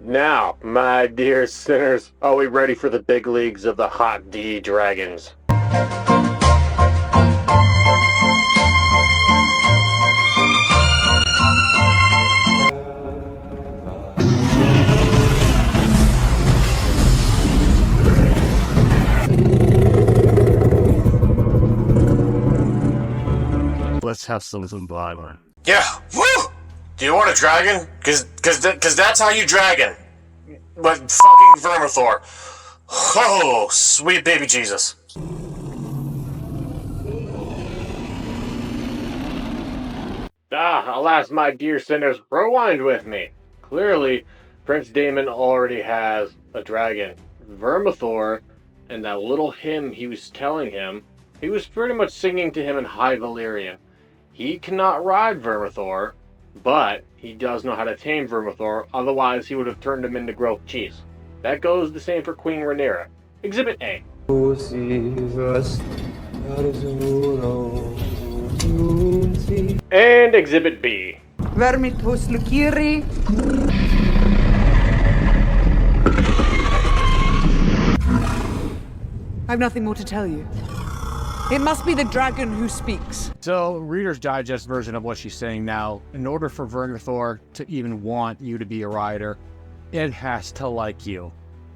Now, my dear sinners, are we ready for the big leagues of the Hot D Dragons? Let's have some violence. Yeah, woo! Do you want a dragon? Cause that's how you dragon. But fucking Vermithor. Oh, sweet baby Jesus. Alas, my dear sinners, rewind with me. Clearly, Prince Daemon already has a dragon. Vermithor, and that little hymn he was telling him, he was pretty much singing to him in High Valyrian. He cannot ride Vermithor, but he does know how to tame Vermithor, otherwise he would have turned him into grilled cheese. That goes the same for Queen Rhaenyra. Exhibit A. And Exhibit B. Vermithor Slukiri. I've nothing more to tell you. It must be the dragon who speaks. So, Reader's Digest version of what she's saying now, in order for Vermithor to even want you to be a rider, it has to like you.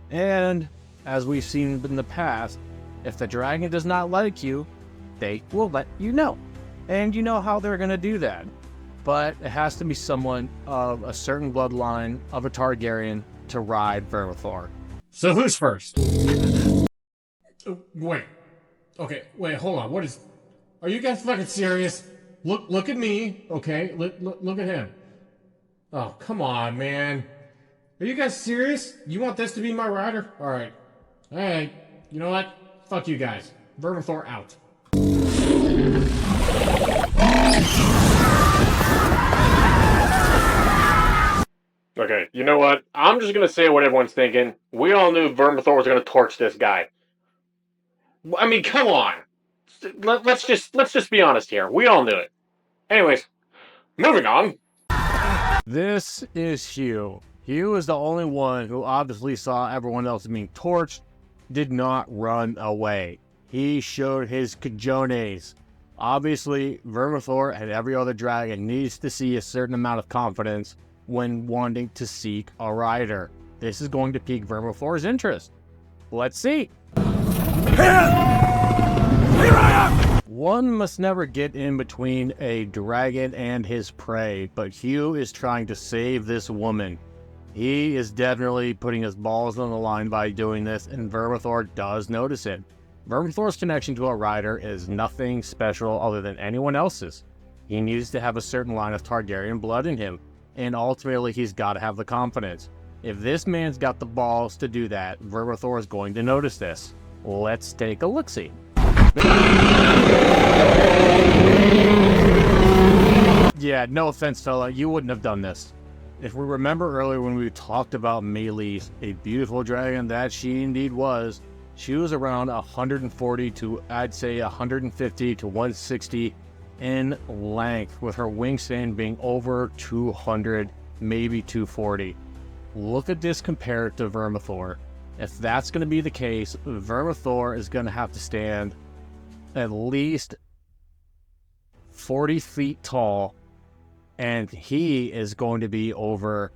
And, as we've seen in the past, if the dragon does not like you, they will let you know. And you know how they're going to do that. But it has to be someone of a certain bloodline of a Targaryen to ride Vermithor. So who's first? Wait. Okay, wait, hold on. What is... Are you guys fucking serious? Look at me, okay? Look at him. Oh, come on, man. Are you guys serious? You want this to be my rider? Alright. Alright. You know what? Fuck you guys. Vermithor out. Okay, you know what? I'm just gonna say what everyone's thinking. We all knew Vermithor was gonna torch this guy. I mean, come on. Let's just be honest here. We all knew it. Anyways, moving on. This is Hugh. Hugh is the only one who obviously saw everyone else being torched, did not run away. He showed his cojones. Obviously, Vermithor and every other dragon needs to see a certain amount of confidence when wanting to seek a rider. This is going to pique Vermithor's interest. Let's see. One must never get in between a dragon and his prey, but Hugh is trying to save this woman. He is definitely putting his balls on the line by doing this, and Vermithor does notice it. Vermithor's connection to a rider is nothing special other than anyone else's. He needs to have a certain line of Targaryen blood in him, and ultimately he's got to have the confidence. If this man's got the balls to do that, Vermithor is going to notice this. Let's take a look-see. Yeah, no offense, fella, you wouldn't have done this. If we remember earlier when we talked about Meleys, a beautiful dragon that she indeed was, she was around 140 to, I'd say, 150 to 160 in length, with her wingspan being over 200, maybe 240. Look at this compared to Vermithor. If that's going to be the case, Vermithor is going to have to stand at least 40 feet tall, and he is going to be over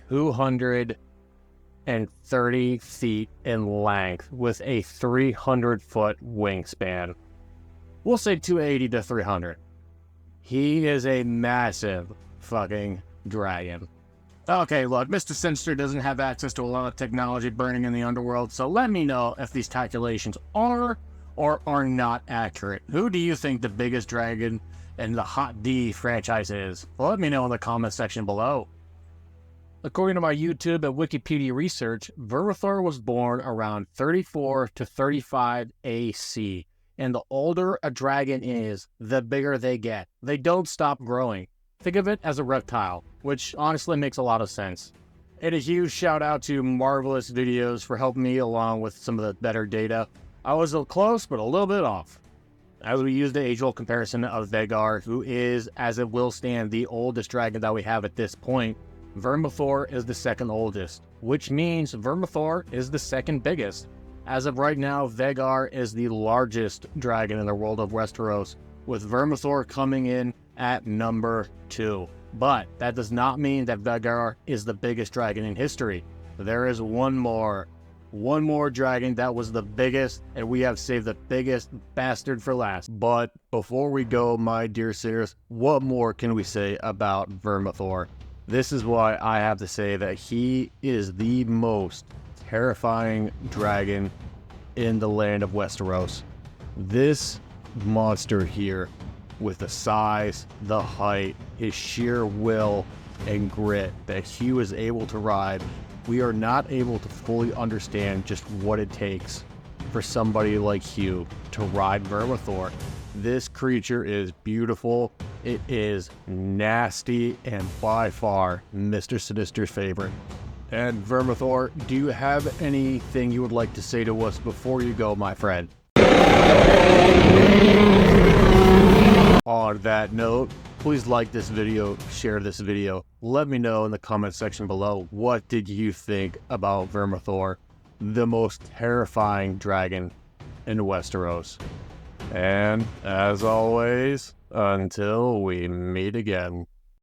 230 feet in length with a 300-foot wingspan. We'll say 280 to 300. He is a massive fucking dragon. Okay, look, Mr. Sinister doesn't have access to a lot of technology burning in the underworld, so let me know if these calculations are or are not accurate. Who do you think the biggest dragon in the Hot D franchise is? Well, let me know in the comment section below. According to my YouTube and Wikipedia research, Vermithor was born around 34 to 35 AC, and the older a dragon is, the bigger they get. They don't stop growing. Think of it as a reptile, which honestly makes a lot of sense. And a huge shout out to Marvelous Videos for helping me along with some of the better data. I was close, but a little bit off. As we use the age-old comparison of Vhagar, who is, as it will stand, the oldest dragon that we have at this point, Vermithor is the second oldest, which means Vermithor is the second biggest. As of right now, Vhagar is the largest dragon in the world of Westeros, with Vermithor coming in at number 2. But that does not mean that Vhagar is the biggest dragon in history. There is one more dragon that was the biggest, and we have saved the biggest bastard for last. But before we go, my dear sirs, what more can we say about Vermithor? This is why I have to say that he is the most terrifying dragon in the land of Westeros. This monster here, with the size, the height, his sheer will and grit that Hugh is able to ride, we are not able to fully understand just what it takes for somebody like Hugh to ride Vermithor. This creature is beautiful, it is nasty, and by far Mr. Sinister's favorite. And Vermithor, do you have anything you would like to say to us before you go, my friend? On that note, please like this video, share this video. Let me know in the comment section below, what did you think about Vermithor, the most terrifying dragon in Westeros? And as always, until we meet again.